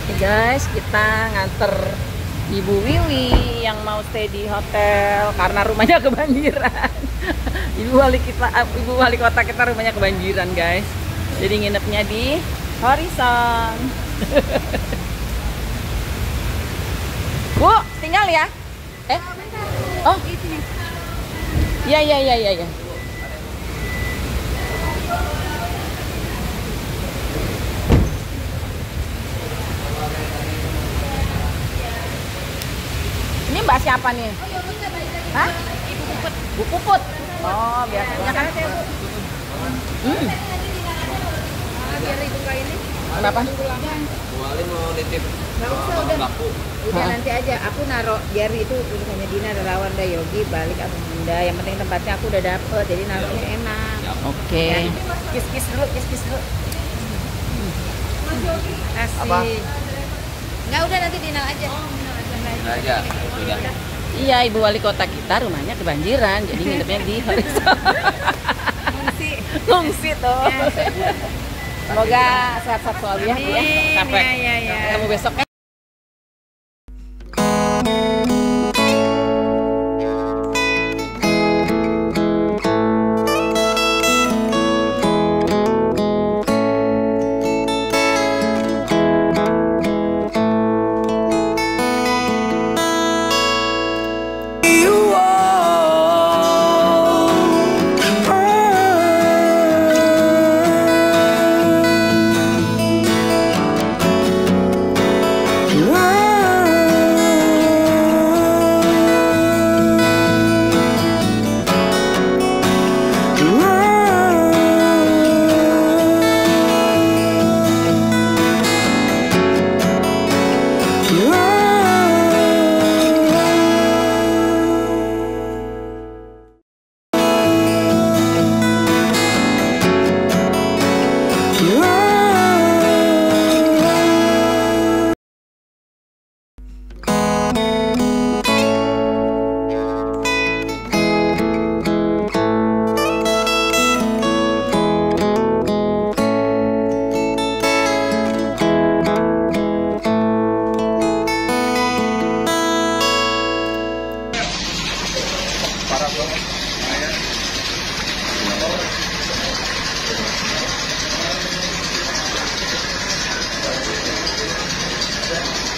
Oke guys, kita nganter Ibu Wiwi yang mau stay di hotel karena rumahnya kebanjiran. Ibu wali kota kita rumahnya kebanjiran guys. Jadi nginepnya di Horizon. Bu, tinggal ya? Oh, iya. Ini Mbak siapa nih? Hah? Ibu Puput. Bu Puput. Oh, biasanya kan saya Bu. Biar ibu kayak ini. Kenapa? Bu Ali mau nitip. Nggak usah, udah nanti aja. Aku naruh biar itu tulisannya Dina, Relawan, Yogi, balik apa Bunda. Yang penting tempatnya aku udah dapet, jadi naruhnya enak. Oke. Kis dulu. Kasih. Apa? Nggak, udah nanti Dina aja. Udah aja, sudah. Iya, Ibu wali kota kita rumahnya kebanjiran, jadi nginepnya di Horizon. Ngungsi tuh. Semoga sehat-sehat selalu ya, Bu ya. Capek. Iya. Ketemu besok ya.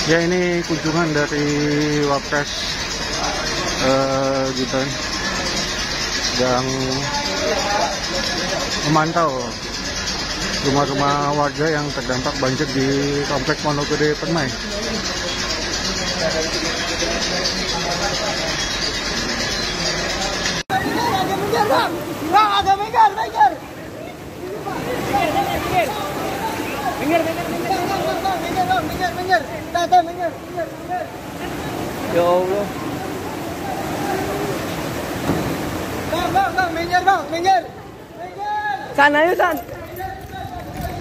Ya, ini kunjungan dari Wapres Gibran yang memantau rumah-rumah warga yang terdampak banjir di Komplek Monogede Permai. Ya Allah. Sana yuk, San.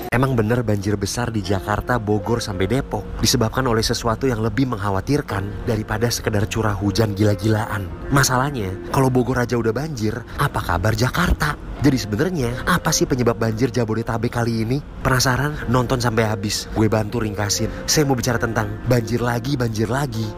Emang bener banjir besar di Jakarta, Bogor, sampai Depok disebabkan oleh sesuatu yang lebih mengkhawatirkan daripada sekedar curah hujan gila-gilaan. Masalahnya, kalau Bogor aja udah banjir, apa kabar Jakarta? Jadi sebenarnya apa sih penyebab banjir Jabodetabek kali ini? Penasaran? Nonton sampai habis. Gue bantu ringkasin. Saya mau bicara tentang banjir lagi.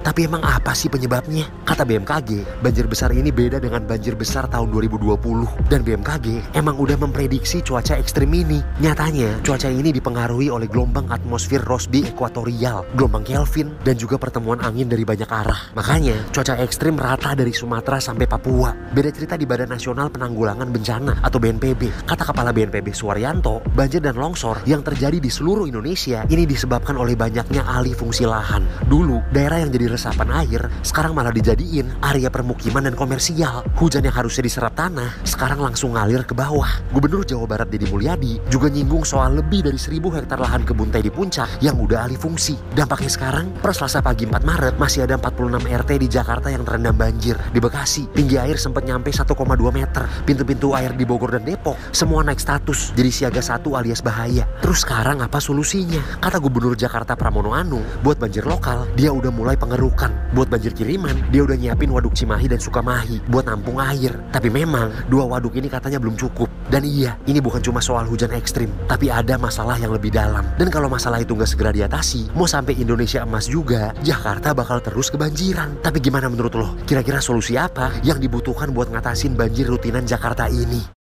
Tapi emang apa sih penyebabnya? Kata BMKG, banjir besar ini beda dengan banjir besar tahun 2020. Dan BMKG emang udah memprediksi cuaca ekstrim ini. Nyatanya, cuaca ini dipengaruhi oleh gelombang atmosfer Rossby ekuatorial, gelombang Kelvin, dan juga pertemuan angin dari banyak arah. Makanya, cuaca ekstrim rata dari Sumatera sampai Papua. Beda cerita di Badan Nasional Penanggulangan Bencana atau BNPB. Kata Kepala BNPB Suwaryanto, banjir dan longsor yang terjadi di seluruh Indonesia ini disebabkan oleh banyaknya alih fungsi lahan. Dulu, daerah yang jadi resapan air, sekarang malah dijadiin area permukiman dan komersial. Hujan yang harusnya diserap tanah, sekarang langsung ngalir ke bawah. Gubernur Jawa Barat Deddy Mulyadi juga nyinggung soal lebih dari 1.000 hektar lahan kebun teh di Puncak yang udah alih fungsi. Dampaknya sekarang, per Selasa pagi 4 Maret, masih ada 46 RT di Jakarta yang terendam banjir. Di Bekasi, tinggi air sempat nyampe 1,2 meter. Pintu-pintu air di Bogor dan Depok semua naik status jadi siaga 1 alias bahaya. Terus sekarang apa solusinya? Kata Gubernur Jakarta Pramono Anung, buat banjir lokal dia udah mulai pengerukan. Buat banjir kiriman dia udah nyiapin waduk Cimahi dan Sukamahi buat nampung air. Tapi memang 2 waduk ini katanya belum cukup. Dan iya, ini bukan cuma soal hujan ekstrim, tapi ada masalah yang lebih dalam. Dan kalau masalah itu nggak segera diatasi, mau sampai Indonesia emas juga, Jakarta bakal terus kebanjiran. Tapi gimana menurut lo? Kira-kira solusi apa yang dibutuhkan buat ngatasin banjir rutinan Jakarta ini?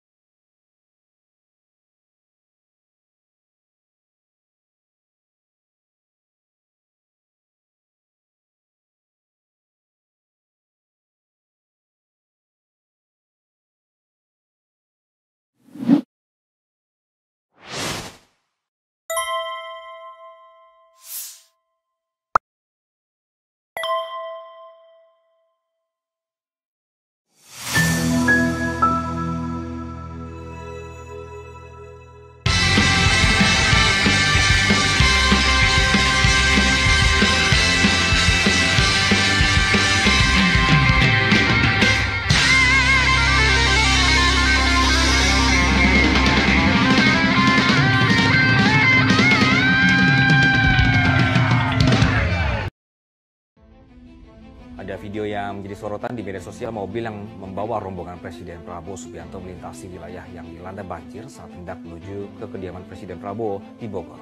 Ada video yang menjadi sorotan di media sosial, mobil yang membawa rombongan Presiden Prabowo Subianto melintasi wilayah yang dilanda banjir saat hendak menuju ke kediaman Presiden Prabowo di Bogor.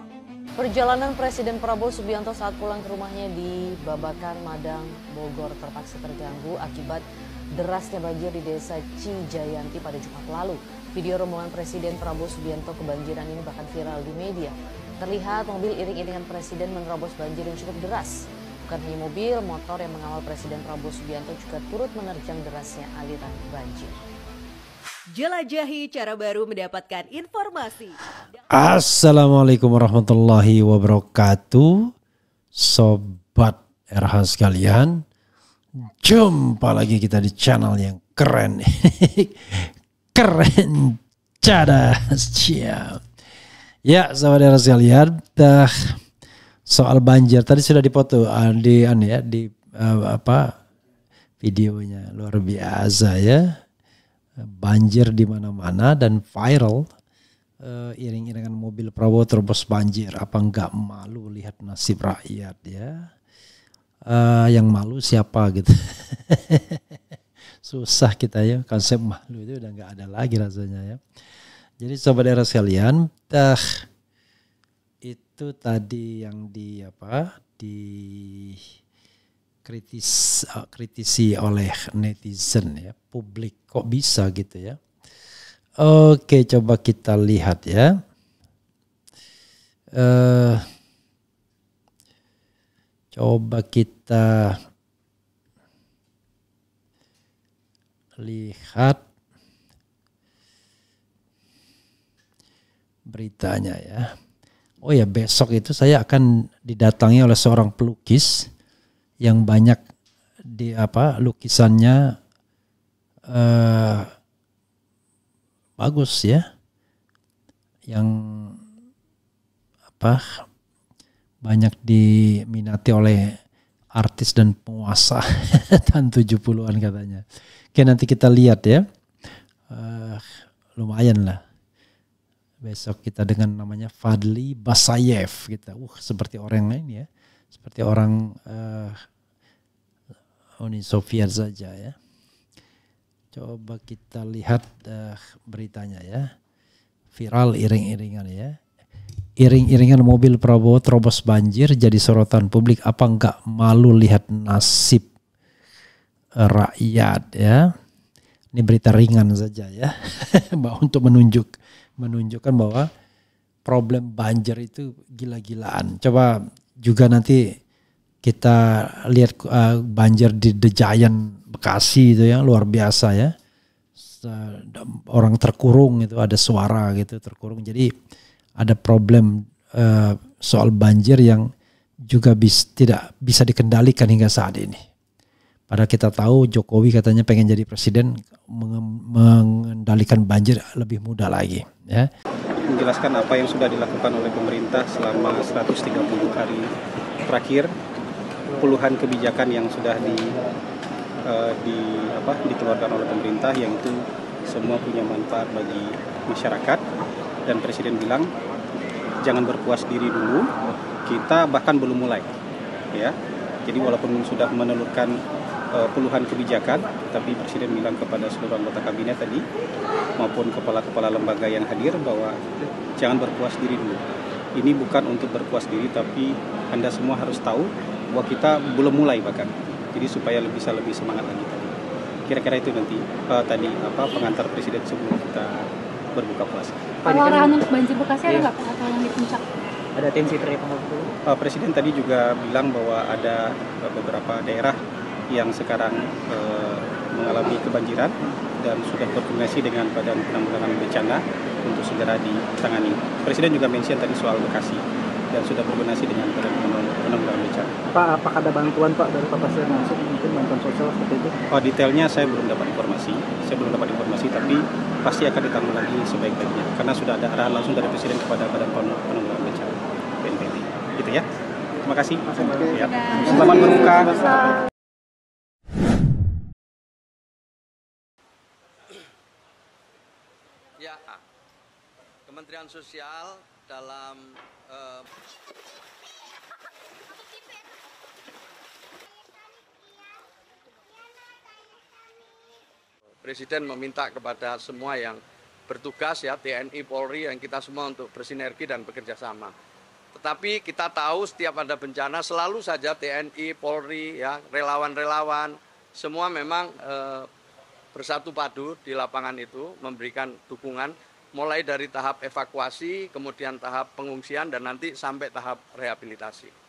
Perjalanan Presiden Prabowo Subianto saat pulang ke rumahnya di Babakan, Madang, Bogor terpaksa terganggu akibat derasnya banjir di desa Cijayanti pada Jumat lalu. Video rombongan Presiden Prabowo Subianto kebanjiran ini bahkan viral di media. Terlihat mobil iring-iringan Presiden menerobos banjir yang cukup deras. Bukan hanya mobil, motor yang mengawal Presiden Prabowo Subianto juga turut menerjang derasnya aliran banjir. Jelajahi cara baru mendapatkan informasi. Assalamualaikum warahmatullahi wabarakatuh. Sobat RH sekalian, jumpa lagi kita di channel yang keren. Keren cadas. Ya, sobat RH sekalian, soal banjir tadi sudah dipoto di videonya, luar biasa ya. Banjir di mana-mana dan viral. Iring-iringan mobil Prabowo terobos banjir. Apa enggak malu lihat nasib rakyat ya? Yang malu siapa gitu? Susah kita ya, konsep malu itu udah nggak ada lagi rasanya ya. Jadi sobat era sekalian, itu tadi yang kritisi oleh netizen ya, publik kok bisa gitu ya. Oke, coba kita lihat ya. Coba kita lihat beritanya ya. Oh ya, besok itu saya akan didatangi oleh seorang pelukis yang banyak lukisannya bagus ya, yang banyak diminati oleh artis dan penguasa tahun 70-an katanya. Oke, nanti kita lihat ya. Lumayan lah. Besok kita dengan namanya Fadli Basayev kita. Seperti orang lain ya. Seperti orang Uni Soviet saja ya. Coba kita lihat beritanya ya. Viral iring-iringan ya. Iring-iringan mobil Prabowo terobos banjir jadi sorotan publik. Apa enggak malu lihat nasib rakyat ya. Ini berita ringan saja ya. Untuk menunjukkan bahwa problem banjir itu gila-gilaan. Coba juga nanti kita lihat banjir di The Giant Bekasi itu ya, luar biasa ya. Orang terkurung itu, ada suara gitu terkurung. Jadi ada problem soal banjir yang juga tidak bisa dikendalikan hingga saat ini. Padahal kita tahu Jokowi katanya pengen jadi presiden, mengendalikan banjir lebih mudah lagi ya. Menjelaskan apa yang sudah dilakukan oleh pemerintah selama 130 hari terakhir, puluhan kebijakan yang sudah dikeluarkan oleh pemerintah, yang itu semua punya manfaat bagi masyarakat. Dan Presiden bilang jangan berpuas diri dulu, kita bahkan belum mulai ya. Jadi walaupun sudah menelurkan puluhan kebijakan, tapi Presiden bilang kepada seluruh anggota kabinet tadi maupun kepala-kepala lembaga yang hadir bahwa jangan berpuas diri dulu. Ini bukan untuk berpuas diri, tapi Anda semua harus tahu bahwa kita belum mulai bahkan. Jadi supaya bisa lebih semangat lagi tadi. Kira-kira itu nanti tadi pengantar Presiden sebelum kita berbuka puasa. Kalau arahan untuk banjir Bekasi ada nggak Pak, atau yang di puncak? Ada tensi terhitung dulu. Presiden tadi juga bilang bahwa ada beberapa daerah yang sekarang mengalami kebanjiran dan sudah berkoordinasi dengan Badan Penanggulangan Bencana untuk segera ditangani. Presiden juga mention tadi soal Bekasi dan sudah berkoordinasi dengan Badan Penanggulangan Bencana. Pak, apakah ada bantuan Pak dari Pak Presiden langsung, mungkin bantuan sosial seperti itu? Detailnya saya belum dapat informasi, tapi pasti akan ditanggulangi sebaik-baiknya karena sudah ada arahan langsung dari Presiden kepada Badan Penanggulangan Bencana BNPB. Gitu ya. Terima kasih. Ya. Selamat berbuka. Ya, Kementerian Sosial dalam Presiden meminta kepada semua yang bertugas ya, TNI, Polri, yang kita semua untuk bersinergi dan bekerja sama. Tetapi kita tahu setiap ada bencana selalu saja TNI, Polri, ya, relawan-relawan, semua memang bersatu padu di lapangan itu memberikan dukungan mulai dari tahap evakuasi, kemudian tahap pengungsian dan nanti sampai tahap rehabilitasi.